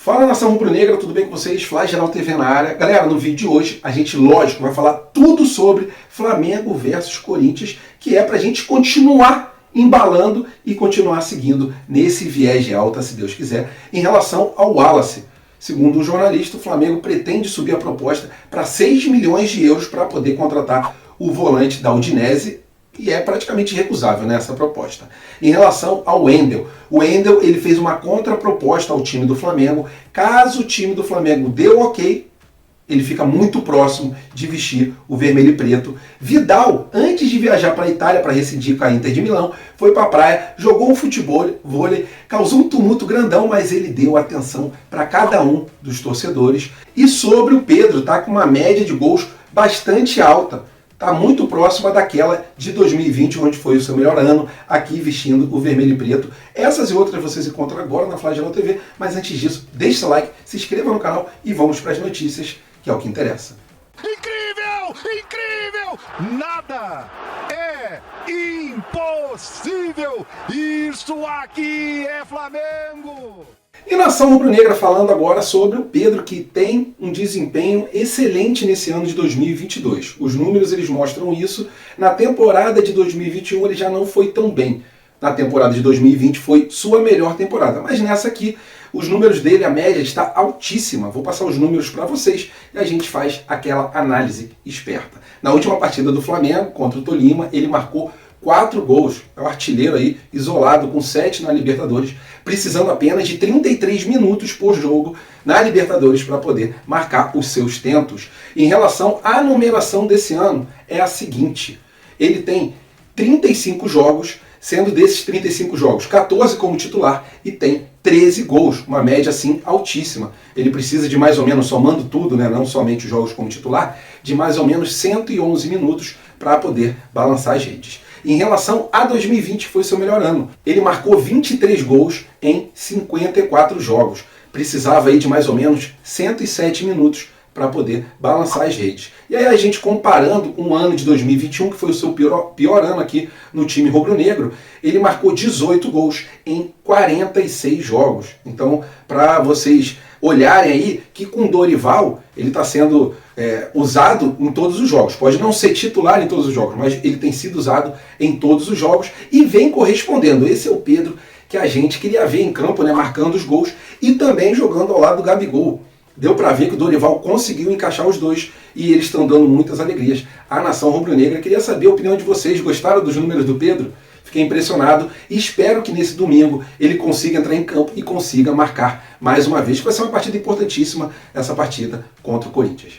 Fala, nação rubro-negra, tudo bem com vocês? Flageral TV na área. Galera, no vídeo de hoje a gente, lógico, vai falar tudo sobre Flamengo versus Corinthians, que é pra gente continuar embalando e continuar seguindo nesse viés de alta, se Deus quiser, em relação ao Wallace. Segundo um jornalista, o Flamengo pretende subir a proposta para 6 milhões de euros para poder contratar o volante da Udinese, e é praticamente irrecusável, né, essa proposta. Em relação ao Wendel, o Wendel ele fez uma contraproposta ao time do Flamengo. Caso o time do Flamengo dê o ok, ele fica muito próximo de vestir o vermelho e preto. Vidal, antes de viajar para a Itália para rescindir com a Inter de Milão, foi para a praia, jogou um futebol, vôlei, causou um tumulto grandão, mas ele deu atenção para cada um dos torcedores. E sobre o Pedro, tá com uma média de gols bastante alta. Está muito próxima daquela de 2020, onde foi o seu melhor ano, aqui vestindo o vermelho e preto. Essas e outras vocês encontram agora na Flageral TV, mas antes disso, deixe seu like, se inscreva no canal e vamos para as notícias, que é o que interessa. Incrível! Incrível! Nada é impossível! Isso aqui é Flamengo! E nação rubro-negra falando agora sobre o Pedro, que tem um desempenho excelente nesse ano de 2022. Os números eles mostram isso. Na temporada de 2021 ele já não foi tão bem. Na temporada de 2020 foi sua melhor temporada. Mas nessa aqui, os números dele, a média está altíssima. Vou passar os números para vocês e a gente faz aquela análise esperta. Na última partida do Flamengo contra o Tolima, ele marcou 4 gols, é o artilheiro aí, isolado com 7 na Libertadores, precisando apenas de 33 minutos por jogo na Libertadores para poder marcar os seus tentos. Em relação à numeração desse ano, é a seguinte: ele tem 35 jogos, sendo desses 35 jogos, 14 como titular e tem 13 gols, uma média assim altíssima. Ele precisa de mais ou menos, somando tudo, né, não somente os jogos como titular, de mais ou menos 111 minutos para poder balançar as redes. Em relação a 2020, foi seu melhor ano. Ele marcou 23 gols em 54 jogos. Precisava aí de mais ou menos 107 minutos para poder balançar as redes. E aí a gente comparando um ano de 2021, que foi o seu pior ano aqui no time rubro-negro, ele marcou 18 gols em 46 jogos. Então, para vocês olharem aí que com Dorival ele está sendo usado em todos os jogos. Pode não ser titular em todos os jogos, mas ele tem sido usado em todos os jogos e vem correspondendo. Esse é o Pedro que a gente queria ver em campo, né, marcando os gols e também jogando ao lado do Gabigol. Deu para ver que o Dorival conseguiu encaixar os dois e eles estão dando muitas alegrias à nação rubro-negra. Queria saber a opinião de vocês. Gostaram dos números do Pedro? Fiquei impressionado e espero que nesse domingo ele consiga entrar em campo e consiga marcar mais uma vez. Vai ser uma partida importantíssima, essa partida contra o Corinthians.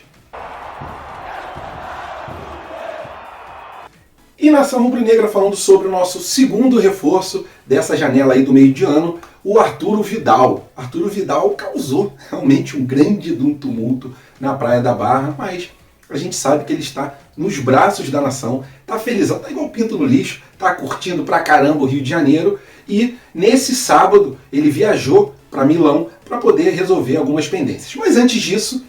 E nação rubro-negra falando sobre o nosso segundo reforço dessa janela aí do meio de ano, o Arturo Vidal. Arturo Vidal causou realmente um grande tumulto na Praia da Barra, mas a gente sabe que ele está nos braços da nação, tá felizão, tá igual pinto no lixo, tá curtindo pra caramba o Rio de Janeiro e nesse sábado ele viajou para Milão para poder resolver algumas pendências. Mas antes disso,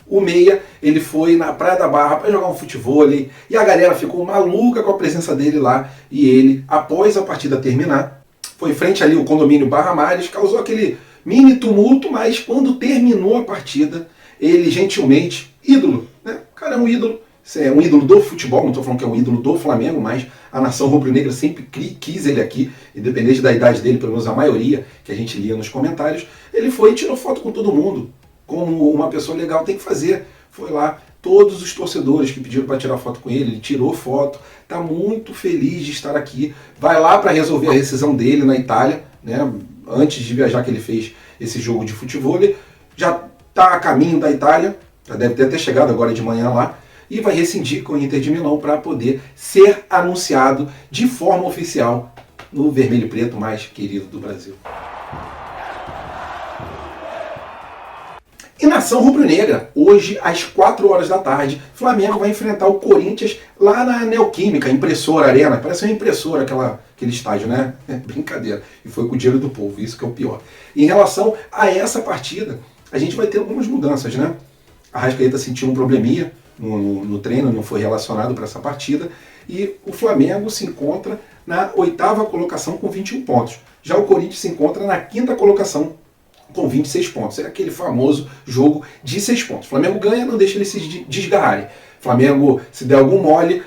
o Meia, ele foi na Praia da Barra para jogar um futevôlei e a galera ficou maluca com a presença dele lá e ele, após a partida terminar, foi em frente ali ao condomínio Barra Mares, causou aquele mini tumulto, mas quando terminou a partida, ele gentilmente, ídolo, né? O cara é um ídolo, é um ídolo do futebol, não estou falando que é um ídolo do Flamengo, mas a nação rubro-negra sempre quis ele aqui, independente da idade dele, pelo menos a maioria que a gente lia nos comentários, ele foi e tirou foto com todo mundo, como uma pessoa legal tem que fazer. Foi lá, todos os torcedores que pediram para tirar foto com ele tirou foto, está muito feliz de estar aqui, vai lá para resolver a rescisão dele na Itália, né? Antes de viajar que ele fez esse jogo de futevôlei, já está a caminho da Itália, já deve ter até chegado agora de manhã lá, e vai rescindir com o Inter de Milão para poder ser anunciado de forma oficial no vermelho e preto mais querido do Brasil. E nação rubro-negra, hoje às 4 horas da tarde, Flamengo vai enfrentar o Corinthians lá na Neoquímica, Impressora Arena. Parece uma impressora aquele estádio, né? É brincadeira. E foi com o dinheiro do povo, isso que é o pior. Em relação a essa partida, a gente vai ter algumas mudanças, né? A Arrascaeta sentiu um probleminha no treino, não foi relacionado para essa partida. E o Flamengo se encontra na 8ª colocação com 21 pontos. Já o Corinthians se encontra na 5ª colocação com 26 pontos. É aquele famoso jogo de 6 pontos. O Flamengo ganha, não deixa eles se desgarrarem. Flamengo, se der algum mole,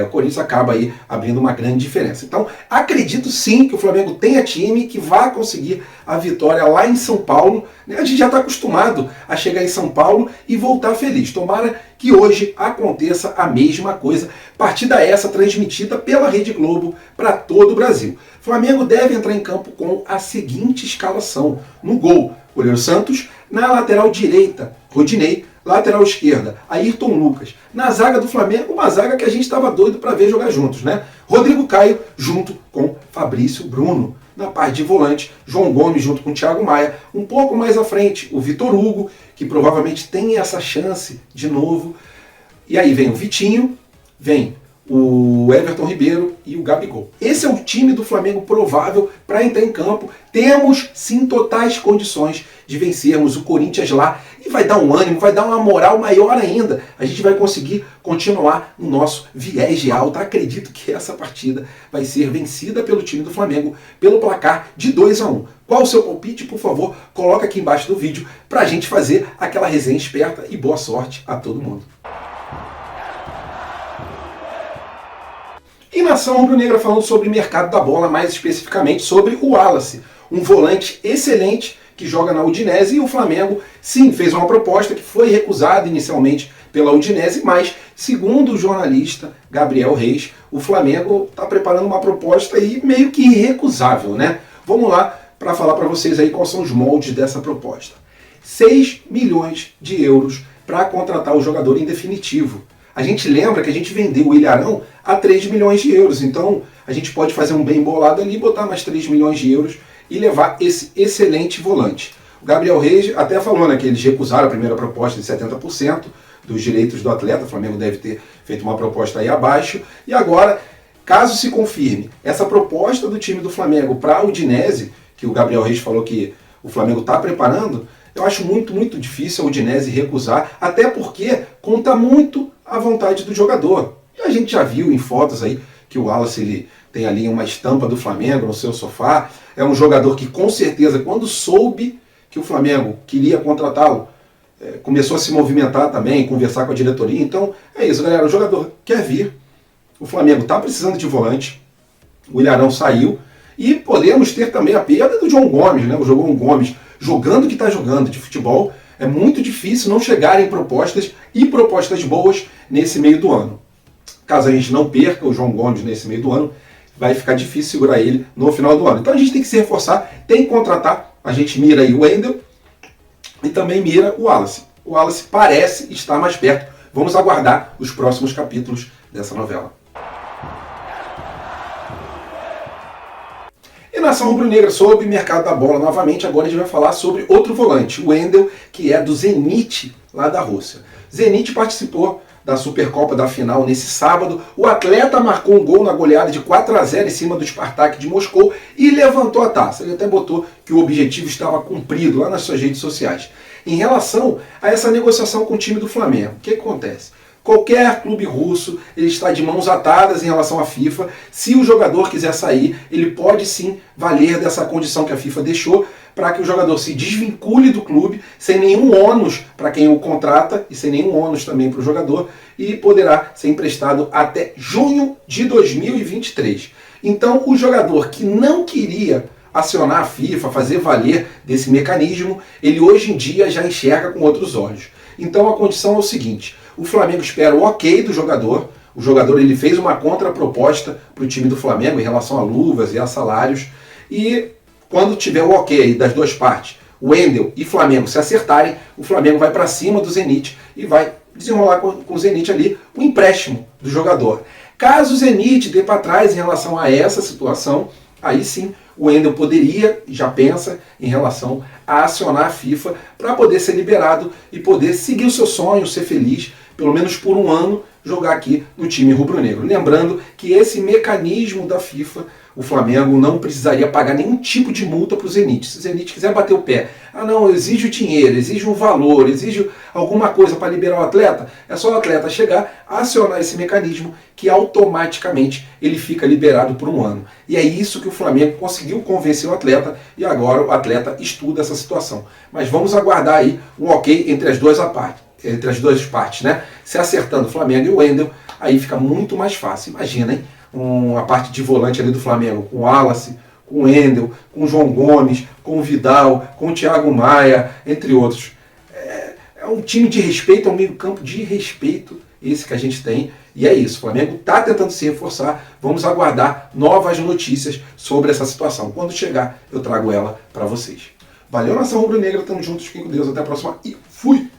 o Corinthians acaba aí abrindo uma grande diferença. Então, acredito sim que o Flamengo tenha time que vá conseguir a vitória lá em São Paulo. A gente já está acostumado a chegar em São Paulo e voltar feliz. Tomara que hoje aconteça a mesma coisa. Partida essa transmitida pela Rede Globo para todo o Brasil. Flamengo deve entrar em campo com a seguinte escalação. No gol, goleiro Santos. Na lateral direita, Rodinei. Lateral esquerda, Ayrton Lucas. Na zaga do Flamengo, uma zaga que a gente estava doido para ver jogar juntos, né? Rodrigo Caio junto com Fabrício Bruno. Na parte de volante, João Gomes junto com Thiago Maia. Um pouco mais à frente, o Vitor Hugo, que provavelmente tem essa chance de novo. E aí vem o Vitinho, vem o Everton Ribeiro e o Gabigol. Esse é o time do Flamengo provável para entrar em campo. Temos sim totais condições de vencermos o Corinthians lá e vai dar um ânimo, vai dar uma moral maior ainda. A gente vai conseguir continuar no nosso viés de alta. Acredito que essa partida vai ser vencida pelo time do Flamengo pelo placar de 2-1. Qual o seu palpite? Por favor, coloca aqui embaixo do vídeo para a gente fazer aquela resenha esperta e boa sorte a todo mundo. E nação rubro-negra falando sobre o mercado da bola, mais especificamente sobre o Wallace, um volante excelente que joga na Udinese, e o Flamengo, sim, fez uma proposta que foi recusada inicialmente pela Udinese, mas, segundo o jornalista Gabriel Reis, o Flamengo está preparando uma proposta aí meio que irrecusável, né? Vamos lá para falar para vocês aí quais são os moldes dessa proposta. 6 milhões de euros para contratar o jogador em definitivo. A gente lembra que a gente vendeu o Ilharão a 3 milhões de euros, então a gente pode fazer um bem bolado ali, botar mais 3 milhões de euros e levar esse excelente volante. O Gabriel Reis até falou, né, que eles recusaram a primeira proposta de 70% dos direitos do atleta. O Flamengo deve ter feito uma proposta aí abaixo. E agora, caso se confirme essa proposta do time do Flamengo para a Udinese, que o Gabriel Reis falou que o Flamengo está preparando, eu acho muito difícil a Udinese recusar, até porque conta muito a vontade do jogador. E a gente já viu em fotos aí que o Wallace ele tem ali uma estampa do Flamengo no seu sofá. É um jogador que com certeza, quando soube que o Flamengo queria contratá-lo, começou a se movimentar também, conversar com a diretoria. Então é isso, galera, o jogador quer vir, o Flamengo está precisando de volante, o Ilharão saiu, e podemos ter também a perda do João Gomes, né? O João Gomes jogando o que está jogando de futebol. É muito difícil não chegarem propostas e propostas boas nesse meio do ano. Caso a gente não perca o João Gomes nesse meio do ano, vai ficar difícil segurar ele no final do ano. Então a gente tem que se reforçar, tem que contratar. A gente mira aí o Wendel e também mira o Wallace. O Wallace parece estar mais perto. Vamos aguardar os próximos capítulos dessa novela. E nação rubro-negra sobre o mercado da bola novamente, agora a gente vai falar sobre outro volante, o Wendel, que é do Zenit, lá da Rússia. Zenit participou da Supercopa da final nesse sábado. O atleta marcou um gol na goleada de 4-0 em cima do Spartak de Moscou e levantou a taça. Ele até botou que o objetivo estava cumprido lá nas suas redes sociais. Em relação a essa negociação com o time do Flamengo, o que acontece? Qualquer clube russo ele está de mãos atadas em relação à FIFA. Se o jogador quiser sair, ele pode sim valer dessa condição que a FIFA deixou para que o jogador se desvincule do clube sem nenhum ônus para quem o contrata e sem nenhum ônus também para o jogador, e poderá ser emprestado até junho de 2023. Então o jogador que não queria acionar a FIFA, fazer valer desse mecanismo, ele hoje em dia já enxerga com outros olhos. Então a condição é o seguinte: o Flamengo espera o ok do jogador. O jogador ele fez uma contraproposta para o time do Flamengo em relação a luvas e a salários, e quando tiver o ok das duas partes, o Wendel e Flamengo se acertarem, o Flamengo vai para cima do Zenit e vai desenrolar com o Zenit ali o empréstimo do jogador. Caso o Zenit dê para trás em relação a essa situação, aí sim o Wendel poderia, já pensa em relação a acionar a FIFA para poder ser liberado e poder seguir o seu sonho, ser feliz, pelo menos por um ano, jogar aqui no time rubro-negro. Lembrando que esse mecanismo da FIFA, o Flamengo não precisaria pagar nenhum tipo de multa para o Zenit. Se o Zenit quiser bater o pé, não, exige o dinheiro, exige um valor, exige alguma coisa para liberar o atleta, é só o atleta chegar, acionar esse mecanismo que automaticamente ele fica liberado por um ano. E é isso que o Flamengo conseguiu convencer o atleta e agora o atleta estuda essa situação. Mas vamos aguardar aí um ok entre as duas partes, né? Se acertando o Flamengo e o Wendel, aí fica muito mais fácil. Imagina, hein? A parte de volante ali do Flamengo, com o Wallace, com o Wendel, com o João Gomes, com o Vidal, com o Thiago Maia, entre outros. É um time de respeito, é um meio campo de respeito esse que a gente tem. E é isso, o Flamengo está tentando se reforçar. Vamos aguardar novas notícias sobre essa situação. Quando chegar, eu trago ela para vocês. Valeu, nação rubro-negra, tamo juntos, fiquem com Deus, até a próxima e fui!